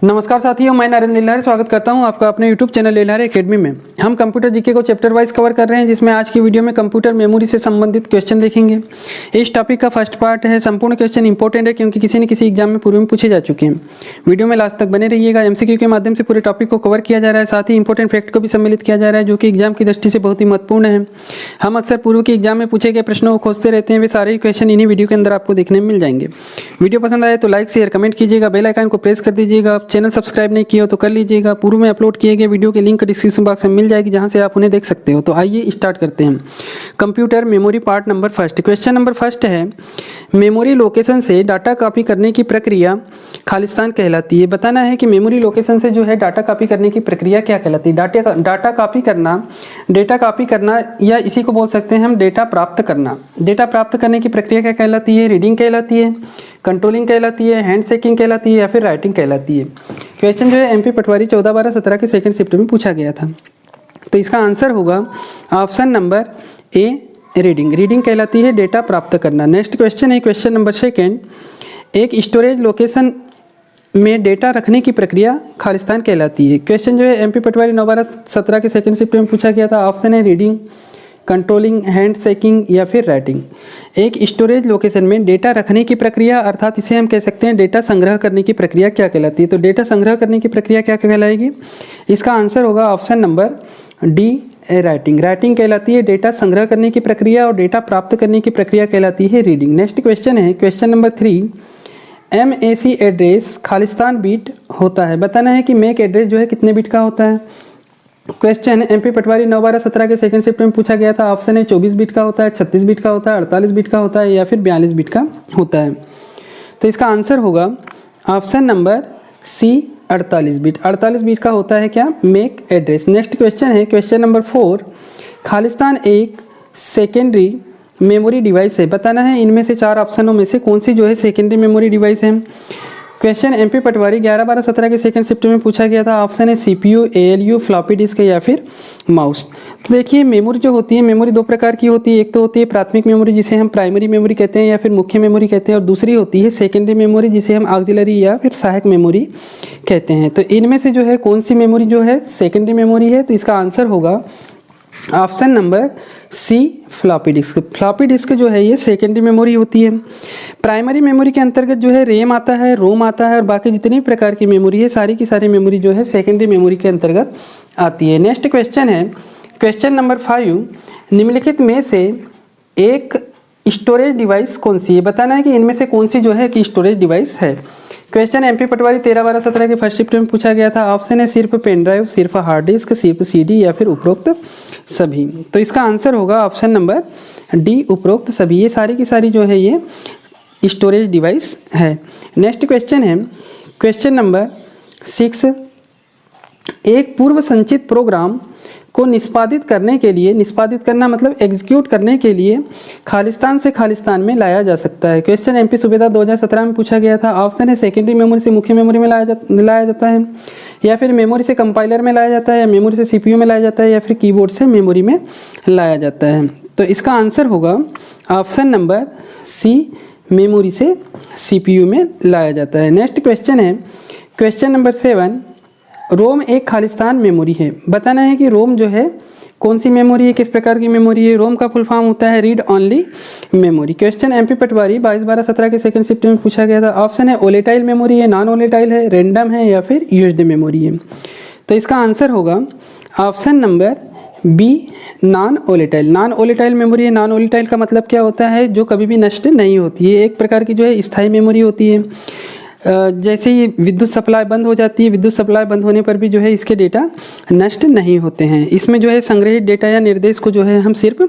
नमस्कार साथियों, मैं नरेंद्र लीलहरी स्वागत करता हूं आपका अपने YouTube चैनल लीलहरी एकेडमी में। हम कंप्यूटर जीके को चैप्टर वाइज कवर कर रहे हैं, जिसमें आज की वीडियो में कंप्यूटर मेमोरी से संबंधित क्वेश्चन देखेंगे। इस टॉपिक का फर्स्ट पार्ट है। संपूर्ण क्वेश्चन इंपॉर्टेंट है क्योंकि किसी न किसी एग्जाम में पूर्व में पूछे जा चुके हैं। वीडियो में लास्ट तक बने रहिएगा। MCQ के माध्यम से पूरे टॉपिक को कवर किया जा रहा है, साथ ही इंपॉर्टेंट फैक्ट को भी सम्मिलित किया जा रहा है, जो कि एग्जाम की दृष्टि से बहुत ही महत्वपूर्ण है। हम अक्सर पूर्व के एग्जाम में पूछे गए प्रश्नों को खोजते रहते हैं, वे सारे क्वेश्चन इन्हीं वीडियो के अंदर आपको देखने में मिल जाएंगे। वीडियो पसंद आए तो लाइक शेयर कमेंट कीजिएगा, बेल आइकन को प्रेस कर दीजिएगा। चैनल सब्सक्राइब नहीं किया हो तो कर लीजिएगा। पूर्व में अपलोड किए गए वीडियो के लिंक डिस्क्रिप्शन बॉक्स में मिल जाएगी, जहां से आप उन्हें देख सकते हो। तो आइए स्टार्ट करते हैं। Computer memory part number first. Question number first है, मेमोरी लोकेशन से डाटा कॉपी करने की प्रक्रिया खालिस्तान कहलाती है। बताना है कि मेमोरी लोकेशन से जो है डाटा कॉपी करने की प्रक्रिया क्या कहलाती है। डाटा कॉपी करना या इसी को बोल सकते हैं हम डेटा प्राप्त करना। डेटा प्राप्त करने की प्रक्रिया क्या कहलाती है? रीडिंग कहलाती है, कंट्रोलिंग कहलाती है, हैंड शेकिंग कहलाती है या फिर राइटिंग कहलाती है। क्वेश्चन जो है MP पटवारी 14, 12, 17 के सेकंड शिफ्ट में पूछा गया था। तो इसका आंसर होगा ऑप्शन नंबर ए, रीडिंग। रीडिंग कहलाती है डेटा प्राप्त करना। नेक्स्ट क्वेश्चन है क्वेश्चन नंबर सेकंड, एक स्टोरेज लोकेशन में डेटा रखने की प्रक्रिया खालिस्तान कहलाती है। क्वेश्चन जो है MP पटवारी 9, 12, 17 के सेकंड शिफ्ट में पूछा गया था। ऑप्शन है रीडिंग, कंट्रोलिंग, हैंड शेकिंग या फिर राइटिंग। एक स्टोरेज लोकेशन में डेटा रखने की प्रक्रिया, अर्थात इसे हम कह सकते हैं डेटा संग्रह करने की प्रक्रिया क्या कहलाती है। तो डेटा संग्रह करने की प्रक्रिया क्या कहलाएगी? इसका आंसर होगा option number D, writing. Writing कहलाती है डेटा संग्रह करने की प्रक्रिया और डेटा प्राप्त करने की प्रक्रिया कहलाती है रीडिंग। नेक्स्ट क्वेश्चन है question number 3, MAC address Khalistan bit होता है। बताना है कि मैक एड्रेस जो है कितने बिट का होता है। क्वेश्चन MP पटवारी 9, 12, 17 के सेकंड शिफ्ट में पूछा गया था। ऑप्शन है 24 बिट का होता है, 36 बिट का होता है, 48 बिट का होता है या फिर 42 बिट का होता है। तो इसका आंसर होगा option number C, 48 bit. 48 bit का होता है क्या? MAC address. नेक्स्ट क्वेश्चन है क्वेश्चन नंबर 4, खालिस्तान एक सेकेंडरी मेमोरी डिवाइस है। बताना है इनमें से 4 ऑप्शनों में से कौन सी जो है सेकेंडरी मेमोरी डिवाइस है। क्वेश्चन MP पटवारी 11, 12, 17 के सेकंड शिफ्ट में पूछा गया था। ऑप्शन है CPU, ALU, फ्लॉपी डिस्क या फिर माउस। तो देखिए, मेमोरी जो होती है, मेमोरी 2 प्रकार की होती है। एक तो होती है प्राथमिक मेमोरी, जिसे हम प्राइमरी मेमोरी कहते हैं या फिर मुख्य मेमोरी कहते हैं, और दूसरी होती है सेकेंडरी मेमोरी, जिसे हम ऑक्सिलरी या फिर सहायक मेमोरी कहते हैं। तो इनमें से जो है कौन सी मेमोरी जो है सेकेंडरी मेमोरी है? तो इसका आंसर होगा option number C, floppy disk. Floppy disk जो है ये सेकेंडरी मेमोरी होती है। प्राइमरी मेमोरी के अंतर्गत जो है रैम आता है, रोम आता है और बाकी जितनी प्रकार की मेमोरी है, सारी की सारी मेमोरी जो है सेकेंडरी मेमोरी के अंतर्गत आती है। नेक्स्ट क्वेश्चन है क्वेश्चन नंबर 5, निम्नलिखित में से एक स्टोरेज डिवाइस कौन सी है। बताना है कि इनमें से कौन सी जो है कि स्टोरेज डिवाइस है। क्वेश्चन MP पटवारी 13, 12, 17 के फर्स्ट शिफ्ट में पूछा गया था। ऑप्शन है सिर्फ पेन ड्राइव, सिर्फ हार्ड डिस्क, सिर्फ CD या फिर उपरोक्त सभी। तो इसका आंसर होगा ऑप्शन नंबर डी, उपरोक्त सभी। ये सारी की सारी जो है ये स्टोरेज डिवाइस है। नेक्स्ट क्वेश्चन है क्वेश्चन नंबर 6, एक पूर्व संचित प्रोग्राम को निष्पादित करने के लिए, निष्पादित करना मतलब एग्जीक्यूट करने के लिए खालिस्तान से खालिस्तान में लाया जा सकता है। क्वेश्चन MP सूबेदार 2017 में पूछा गया था। ऑप्शन है सेकेंडरी मेमोरी से मुख्य मेमोरी में लाया जाता है या फिर मेमोरी से कंपाइलर में लाया जाता है या मेमोरी से CPU में लाया जाता है या फिर कीबोर्ड से मेमोरी में लाया जाता है। तो इसका आंसर होगा ऑप्शन नंबर सी, मेमोरी से CPU में लाया जाता है। नेक्स्ट क्वेश्चन है क्वेश्चन नंबर 7, रोम एक खालिस्तान मेमोरी है। बताना है कि रोम जो है कौन सी मेमोरी है, किस प्रकार की मेमोरी है। रोम का फुल फॉर्म होता है read only memory. Question MP पटवारी 22, 12, 17 के सेकंड शिफ्ट में पूछा गया था। ऑप्शन है वोलेटाइल मेमोरी है, नॉन वोलेटाइल है, रैंडम है या फिर यूज्ड मेमोरी है। तो इसका आंसर होगा option number B, non volatile. Non volatile memory है। नॉन वोलेटाइल का मतलब क्या होता है? जो कभी भी नष्ट नहीं होती है। एक प्रकार की जो है स्थायी मेमोरी होती है। जैसे ही विद्युत सप्लाई बंद हो जाती है, विद्युत सप्लाई बंद होने पर भी जो है इसके डेटा नष्ट नहीं होते हैं। इसमें जो है संग्रहित डेटा या निर्देश को जो है हम सिर्फ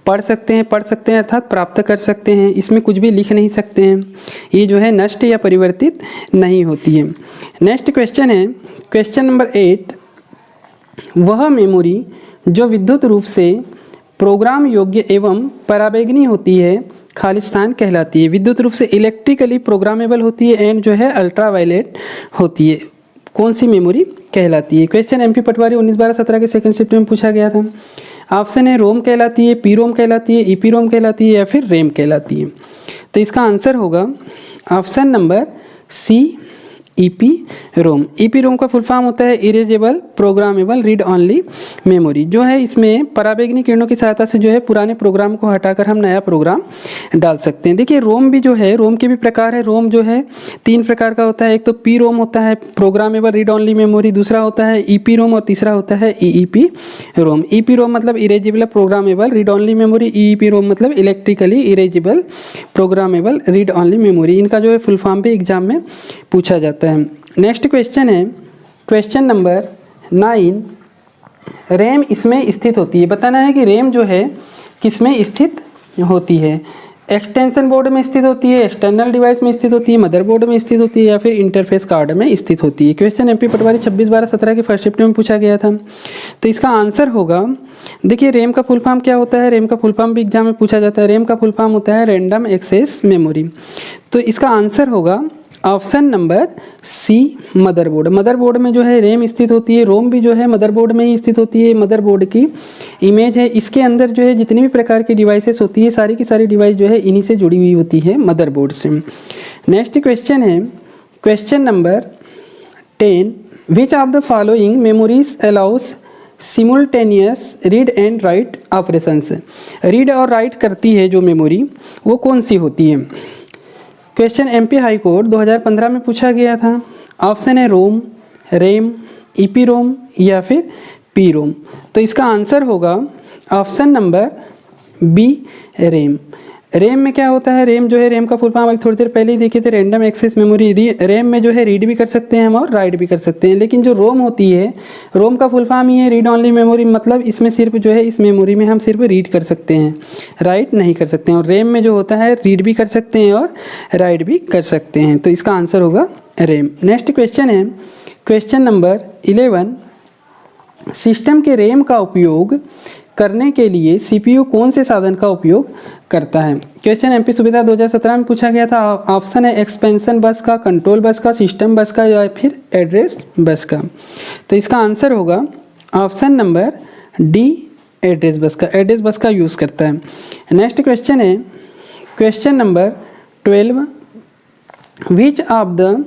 पढ़ सकते हैं अर्थात प्राप्त कर सकते हैं। इसमें कुछ भी लिख नहीं सकते हैं। ये जो है नष्ट या परिवर्तित नहीं होती है। नेक्स्ट क्वेश्चन है क्वेश्चन नंबर 8, वह मेमोरी जो विद्युत रूप से प्रोग्राम योग्य एवं पराबैंगनी होती है खालिस्तान कहलाती है। विद्युत रूप से इलेक्ट्रिकली प्रोग्रामेबल होती है एंड जो है अल्ट्रावायलेट होती है। कौन सी मेमोरी कहलाती है? क्वेश्चन MP पटवारी 19, 12, 17 के सेकंड शिफ्ट में पूछा गया था। ऑप्शन है रोम कहलाती है, PROM कहलाती है, EPROM कहलाती है या फिर रैम कहलाती है। तो इसका आंसर होगा ऑप्शन नंबर सी, ईपी रोम। ईपी रोम का फुल फॉर्म होता है erasable programmable read only memory. जो है इसमें पराबैंगनी किरणों की सहायता से जो है पुराने प्रोग्राम को हटाकर हम नया प्रोग्राम डाल सकते हैं। देखिए रोम भी जो है, रोम के भी प्रकार है। रोम जो है 3 प्रकार का होता है। एक तो पी रोम होता है प्रोग्रामेबल रीड ऑनली मेमोरी, दूसरा होता है ईपी रोम और तीसरा होता है ईईपी रोम। ईपी रोम मतलब erasable programmable read only memory, EEPROM मतलब electrically erasable programmable read only memory. इनका जो है फुल फॉर्म भी एग्जाम में पूछा जाता है। नेक्स्ट क्वेश्चन है क्वेश्चन नंबर 9। रैम इसमें स्थित होती है। बताना है कि रैम जो है किसमें स्थित होती है। एक्सटेंशन बोर्ड में स्थित होती है, एक्सटर्नल डिवाइस में स्थित होती है, मदरबोर्ड में स्थित होती है या फिर इंटरफेस कार्ड में स्थित होती है। क्वेश्चन एमपी पटवारी 26/12/17 के फर्स्ट शिफ्ट में पूछा गया था। तो इसका आंसर होगा, देखिए रैम का फुल फॉर्म क्या होता है। रैम का फुल फॉर्म भी एग्जाम में पूछा जाता है। रैम का फुल फॉर्म होता है रैंडम एक्सेस मेमोरी। तो इसका आंसर होगा option number C motherboard. Motherboard में जो है रैम स्थित होती है। रोम भी जो है मदरबोर्ड में ही स्थित होती है। मदरबोर्ड की इमेज है। इसके अंदर जो है जितनी भी प्रकार की डिवाइसेस होती है सारी की सारी डिवाइस जो है इन्हीं से जुड़ी हुई होती है मदरबोर्ड से। नेक्स्ट क्वेश्चन है question number 10। Which of the following memories allow us simultaneous read and right operations. Read और राइट करती है जो मेमोरी वो कौन सी होती है। क्वेश्चन एमपी हाई कोर्ट 2015 में पूछा गया था। ऑप्शन है रोम, रैम, ईपी रोम या फिर पी रोम। तो इसका आंसर होगा option number B RAM. RAM में क्या होता है, रैम जो है रैम का फुल फॉर्म थोड़ी देर पहले ही देखे थे, रैंडम एक्सेस मेमोरी। रैम में जो है रीड भी कर सकते हैं हम और राइट भी कर सकते हैं। लेकिन जो रोम होती है, रोम का फुल फॉर्म ही है रीड ऑनली मेमोरी। मतलब इसमें सिर्फ जो है इस मेमोरी में हम सिर्फ रीड कर सकते हैं, राइट नहीं कर सकते हैं। और रैम में जो होता है रीड भी कर सकते हैं और राइट भी कर सकते हैं। तो इसका आंसर होगा रैम। नेक्स्ट क्वेश्चन है क्वेश्चन नंबर 11। सिस्टम के रैम का उपयोग करने के लिए सीपीयू कौन से साधन का उपयोग करता है। क्वेश्चन एमपी सुविधा 2017 में पूछा गया था। ऑप्शन है एक्सपेंशन बस का, कंट्रोल बस का, सिस्टम बस का या फिर एड्रेस बस का। तो इसका आंसर होगा option number D address bus का। एड्रेस बस का यूज़ करता है। नेक्स्ट क्वेश्चन है question number 12। Which of the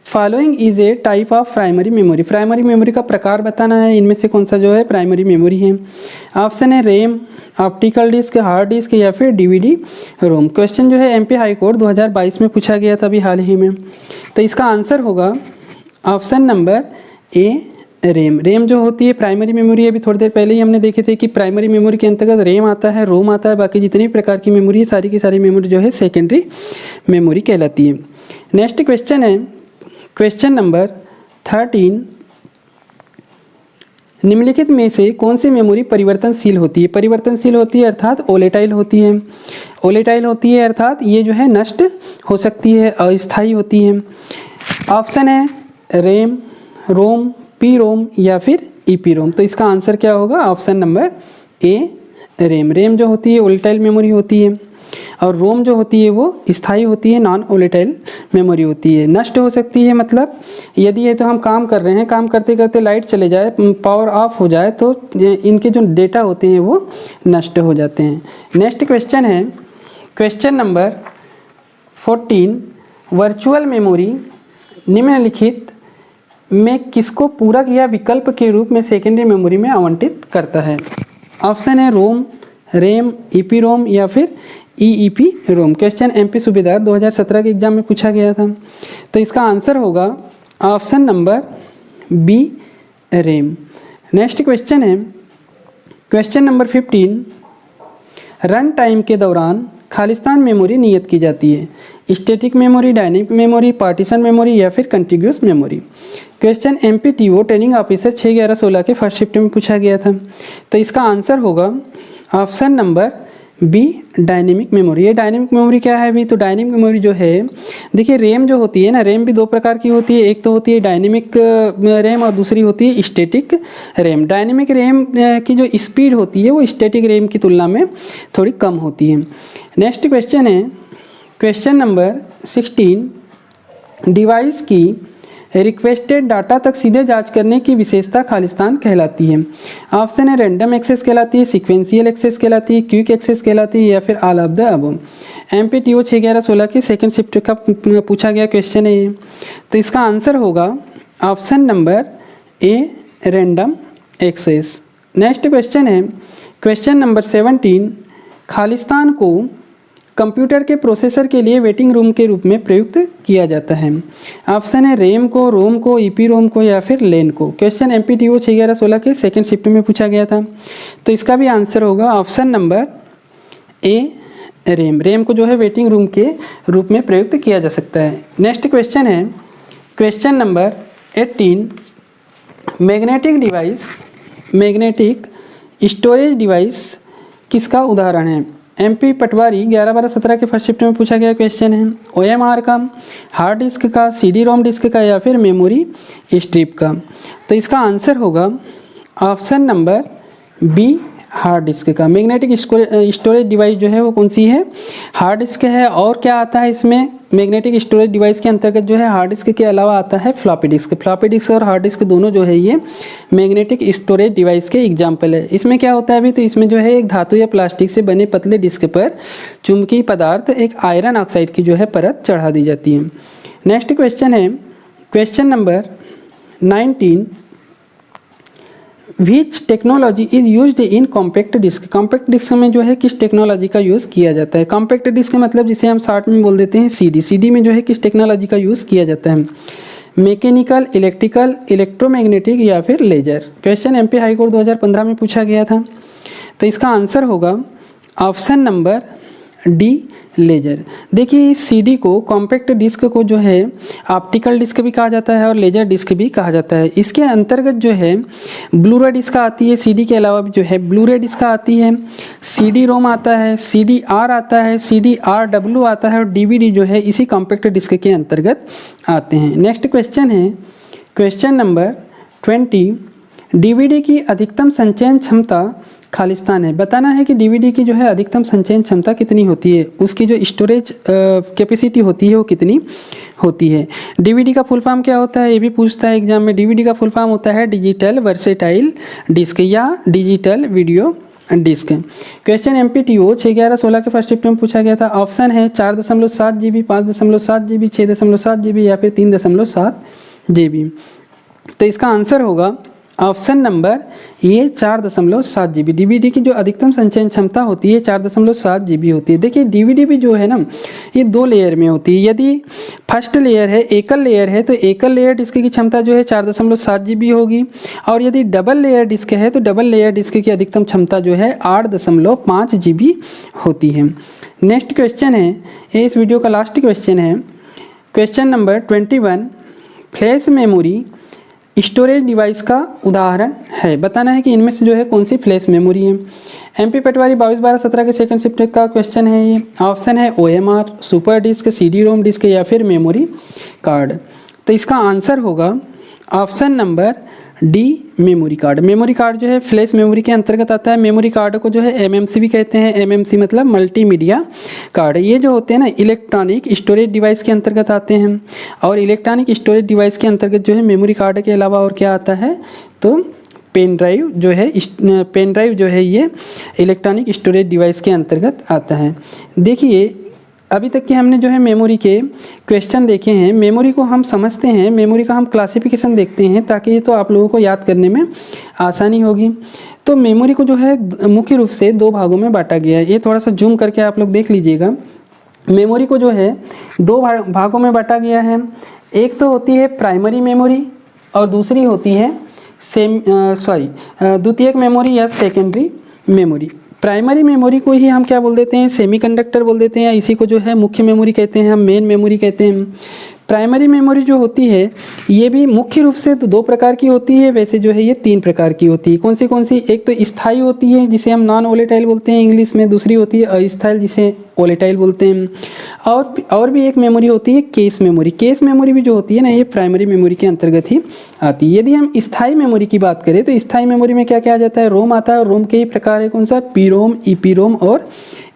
following is a type of primary memory. Primary memory का प्रकार बताना है, इनमें से कौन सा जो है प्राइमरी मेमोरी है। ऑप्शन है RAM, optical disk, hard disk या फिर डीवीडी रोम। क्वेश्चन जो है एमपी हाई कोर्ट 2022 में पूछा गया था अभी हाल ही में। तो इसका आंसर होगा ऑप्शन नंबर ए रैम। रैम जो होती है प्राइमरी मेमोरी। अभी थोड़ी देर पहले ही हमने देखे थे कि प्राइमरी मेमोरी के अंतर्गत रैम आता है, रोम आता है, बाकी जितनी प्रकार की मेमोरी है सारी की सारी मेमोरी जो है सेकेंडरी मेमोरी कहलाती है। नेक्स्ट क्वेश्चन है क्वेश्चन नंबर 13। निम्नलिखित में से कौन सी मेमोरी परिवर्तनशील होती है। परिवर्तनशील होती है अर्थात ओलेटाइल होती है। ओलेटाइल होती है अर्थात ये जो है नष्ट हो सकती है, अस्थायी होती है। ऑप्शन है रैम, रोम, पी रोम या फिर ईपी रोम। तो इसका आंसर क्या होगा ऑप्शन नंबर ए रैम। रैम जो होती है ओलेटाइल मेमोरी होती है और रोम जो होती है वो स्थायी होती है, नॉन ओलेटाइल मेमोरी होती है। नष्ट हो सकती है मतलब यदि ये तो हम काम कर रहे हैं, काम करते करते लाइट चले जाए, पावर ऑफ हो जाए तो इनके जो डेटा होते हैं वो नष्ट हो जाते हैं। नेक्स्ट क्वेश्चन है क्वेश्चन नंबर 14। वर्चुअल मेमोरी निम्नलिखित में किसको पूरक या विकल्प के रूप में सेकेंडरी मेमोरी में आवंटित करता है। ऑप्शन है रोम, रैम, ईपी रोम या फिर ईईपी रोम। क्वेश्चन एमपी सुबेदार 2017 के एग्जाम में पूछा गया था। तो इसका आंसर होगा option number B RAM. Next question है क्वेश्चन नंबर 15। रन टाइम के दौरान खालिस्तान मेमोरी नियत की जाती है। Static memory, dynamic memory, partition memory या फिर contiguous memory. Question MPTO training officer 6/11/16 के फर्स्ट शिफ्ट में पूछा गया था। तो इसका आंसर होगा option number B dynamic memory. ये डायनेमिक मेमोरी क्या है अभी, तो डायनेमिक मेमोरी जो है देखिए रैम जो होती है ना, रैम भी 2 प्रकार की होती है। एक तो होती है डायनेमिक रैम और दूसरी होती है स्टैटिक रैम। डायनेमिक रैम की जो स्पीड होती है वो स्टैटिक रैम की तुलना में थोड़ी कम होती है। नेक्स्ट क्वेश्चन है क्वेश्चन नंबर 16। डिवाइस की रिक्वेस्टेड डाटा तक सीधे जांच करने की विशेषता खालिस्तान कहलाती है? ऑप्शन है रैंडम एक्सेस कहलाती है, सीक्वेंशियल एक्सेस कहलाती है, क्विक एक्सेस कहलाती है या फिर all of the above. MPTO 6/11/16 की सेकंड शिफ्ट का पूछा गया क्वेश्चन है ये। तो इसका आंसर होगा option number A, random access. Next question है क्वेश्चन नंबर 17, खालिस्तान को कंप्यूटर के प्रोसेसर के लिए वेटिंग रूम के रूप में प्रयुक्त किया जाता है? ऑप्शन है रैम को, रोम को, EPROM को या फिर लेन को। क्वेश्चन MPTO 6/11/16 के सेकंड शिफ्ट में पूछा गया था। तो इसका भी आंसर होगा ऑप्शन नंबर ए, रैम। रैम को जो है वेटिंग रूम के रूप में प्रयुक्त किया जा सकता है। नेक्स्ट क्वेश्चन है question number 18, magnetic device, magnetic storage device किसका उदाहरण है? MP पटवारी 11/12/17 के फर्स्ट शिफ्ट में पूछा गया क्वेश्चन है। OMR का, हार्ड डिस्क का, CD-ROM डिस्क का या फिर मेमोरी स्ट्रिप का। तो इसका आंसर होगा option number B, hard disk का। मैग्नेटिक स्टोरेज डिवाइस जो है वो कौन सी है? हार्ड डिस्क है। और क्या आता है इसमें? मैग्नेटिक स्टोरेज डिवाइस के अंतर्गत जो है हार्ड डिस्क के अलावा आता है फ्लॉपी डिस्क। फ्लॉपी डिस्क और हार्ड डिस्क दोनों जो है ये मैग्नेटिक स्टोरेज डिवाइस के एग्जाम्पल है। इसमें क्या होता है अभी? तो इसमें जो है एक धातु या प्लास्टिक से बने पतले डिस्क पर चुंबकीय पदार्थ, एक आयरन ऑक्साइड की जो है परत चढ़ा दी जाती है। नेक्स्ट क्वेश्चन है question number 19, which technology is used in compact disc? Compact disc में जो है किस टेक्नोलॉजी का यूज़ किया जाता है? कॉम्पैक्ट डिस्क मतलब जिसे हम शॉर्ट में बोल देते हैं CD। CD में जो है किस टेक्नोलॉजी का यूज़ किया जाता है? मैकेनिकल, इलेक्ट्रिकल, इलेक्ट्रोमैग्नेटिक या फिर laser. Question MP high court 2015 में पूछा गया था। तो इसका आंसर होगा ऑप्शन नंबर डी, लेजर। देखिए इस CD को, कॉम्पैक्ट डिस्क को जो है ऑप्टिकल डिस्क भी कहा जाता है और लेजर डिस्क भी कहा जाता है। इसके अंतर्गत जो है ब्लू रे डिस्क आती है, CD के अलावा भी जो है ब्लू रे डिस्क आती है, CD-ROM आता है, CD-R आता है, CD-RW आता है और DVD जो है इसी कॉम्पैक्ट डिस्क के अंतर्गत आते हैं। नेक्स्ट क्वेश्चन है क्वेश्चन नंबर 20, DVD की अधिकतम संचयन क्षमता खालिस्तान है। बताना है कि DVD की जो है अधिकतम संचयन क्षमता कितनी होती है, उसकी जो स्टोरेज कैपेसिटी होती है वो कितनी होती है। DVD का फुल फॉर्म क्या होता है ये भी पूछता है एग्जाम में। DVD का फुल फॉर्म होता है डिजिटल वर्सेटाइल डिस्क या digital video disc. Question MPTO 6/11/16 के फर्स्ट शिफ्ट में पूछा गया था। ऑप्शन है 4.7 GB, 5.7 GB, 6.7 GB या फिर 3.7 GB। तो इसका आंसर होगा ऑप्शन नंबर ये 4.7 GB। DVD की जो अधिकतम संचयन क्षमता होती है 4.7 GB होती है। देखिए DVD भी जो है ना ये 2 लेयर में होती है। यदि फर्स्ट लेयर है, एकल लेयर है, तो एकल लेयर डिस्क की क्षमता जो है 4.7 GB होगी और यदि डबल लेयर डिस्क है तो डबल लेयर डिस्क की अधिकतम क्षमता जो है 8.5 GB होती है। नेक्स्ट क्वेश्चन है, ये इस वीडियो का लास्ट क्वेश्चन है, question number 21, flash memory storage device का उदाहरण है। बताना है कि इनमें से जो है कौन सी फ्लैश मेमोरी है। MP पटवारी 22/12/17 के सेकंड शिफ्ट का क्वेश्चन है ये। ऑप्शन है OMR, super disc, CD-ROM disc या फिर मेमोरी कार्ड। तो इसका आंसर होगा option number D, memory card. Memory card जो है फ्लैश मेमोरी के अंतर्गत आता है। मेमोरी कार्ड को जो है MMC भी कहते हैं। MMC मतलब मल्टीमीडिया कार्ड। ये जो होते हैं ना इलेक्ट्रॉनिक स्टोरेज डिवाइस के अंतर्गत आते हैं और इलेक्ट्रॉनिक स्टोरेज डिवाइस के अंतर्गत जो है मेमोरी कार्ड के अलावा और क्या आता है तो पेन ड्राइव जो है ये इलेक्ट्रॉनिक स्टोरेज डिवाइस के अंतर्गत आता है। देखिए अभी तक के हमने जो है मेमोरी के क्वेश्चन देखे हैं। मेमोरी को हम समझते हैं, मेमोरी का हम क्लासिफिकेशन देखते हैं ताकि तो आप लोगों को याद करने में आसानी होगी। तो मेमोरी को जो है मुख्य रूप से 2 भागों में बांटा गया है। ये थोड़ा सा जूम करके आप लोग देख लीजिएगा। मेमोरी को जो है 2 भागों में बांटा गया है। एक तो होती है प्राइमरी मेमोरी और दूसरी होती है द्वितीयक मेमोरी या सेकेंडरी मेमोरी। प्राइमरी मेमोरी को ही हम क्या बोल देते हैं, सेमीकंडक्टर बोल देते हैं, या इसी को जो है मुख्य मेमोरी कहते हैं, हम मेन मेमोरी कहते हैं। प्राइमरी मेमोरी जो होती है ये भी मुख्य रूप से तो 2 प्रकार की होती है, वैसे जो है ये 3 प्रकार की होती है। कौन सी? एक तो स्थायी होती है जिसे हम नॉन वोलेटाइल बोलते हैं इंग्लिश में, दूसरी होती है अस्थायी जिसे वोलेटाइल बोलते हैं। और भी एक मेमोरी होती है केस मेमोरी। केस मेमोरी भी जो होती है ना ये प्राइमरी मेमोरी के अंतर्गत ही आती है। यदि हम स्थायी मेमोरी की बात करें तो स्थायी मेमोरी में क्या क्या आ जाता है, रोम आता है और रोम के ही प्रकार है कौन सा, PROM, EPROM और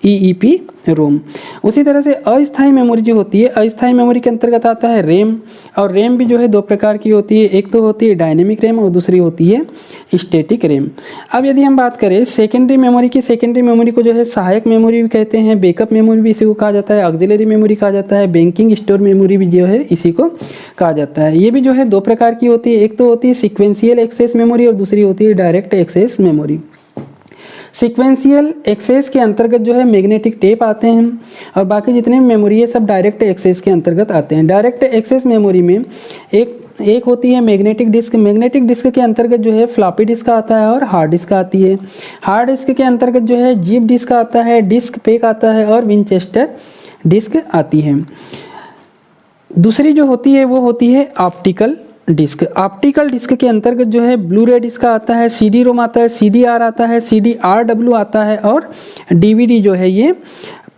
EEP रोम। उसी तरह से अस्थायी मेमोरी जो होती है, अस्थायी मेमोरी के अंतर्गत आता है रैम, और रैम भी जो है दो प्रकार की होती है, एक तो होती है डायनेमिक रैम और दूसरी होती है स्टैटिक रैम। अब यदि हम बात करें सेकेंडरी मेमोरी की, सेकेंडरी मेमोरी को जो है सहायक मेमोरी भी कहते हैं, बैकअप मेमोरी भी इसी को कहा जाता है, ऑक्सिलरी मेमोरी कहा जाता है, बैंकिंग स्टोर मेमोरी भी जो है इसी को कहा जाता है। ये भी जो है दो प्रकार की होती है, एक तो होती है सीक्वेंशियल एक्सेस मेमोरी और दूसरी होती है direct access memory. Sequential access के अंतर्गत जो है मैग्नेटिक टेप आते हैं, और बाकी जितने भी मेमोरी है सब डायरेक्ट एक्सेस के अंतर्गत आते हैं। डायरेक्ट एक्सेस मेमोरी में एक होती है मैग्नेटिक डिस्क। मैग्नेटिक डिस्क के अंतर्गत जो है फ्लॉपी डिस्क आता है और हार्ड डिस्क आती है। हार्ड डिस्क के अंतर्गत जो है जिप डिस्क आता है, डिस्क पैक आता है और विनचेस्टर डिस्क आती है। दूसरी जो होती है वो होती है ऑप्टिकल डिस्क। ऑप्टिकल डिस्क के अंतर्गत जो है ब्लू रे डिस्क आता है, CD रोम आता है, CDR आता है, CDRW आता है और DVD जो है ये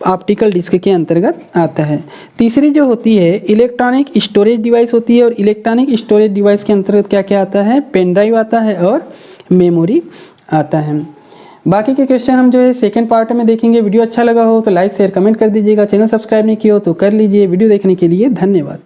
ऑप्टिकल डिस्क के अंतर्गत आता है। तीसरी जो होती है इलेक्ट्रॉनिक स्टोरेज डिवाइस होती है, और इलेक्ट्रॉनिक स्टोरेज डिवाइस के अंतर्गत क्या क्या आता है, पेन ड्राइव आता है और मेमोरी आता है। बाकी के क्वेश्चन हम जो है सेकंड पार्ट में देखेंगे। वीडियो अच्छा लगा हो तो लाइक शेयर कमेंट कर दीजिएगा, चैनल सब्सक्राइब नहीं किया हो तो कर लीजिए। वीडियो देखने के लिए धन्यवाद।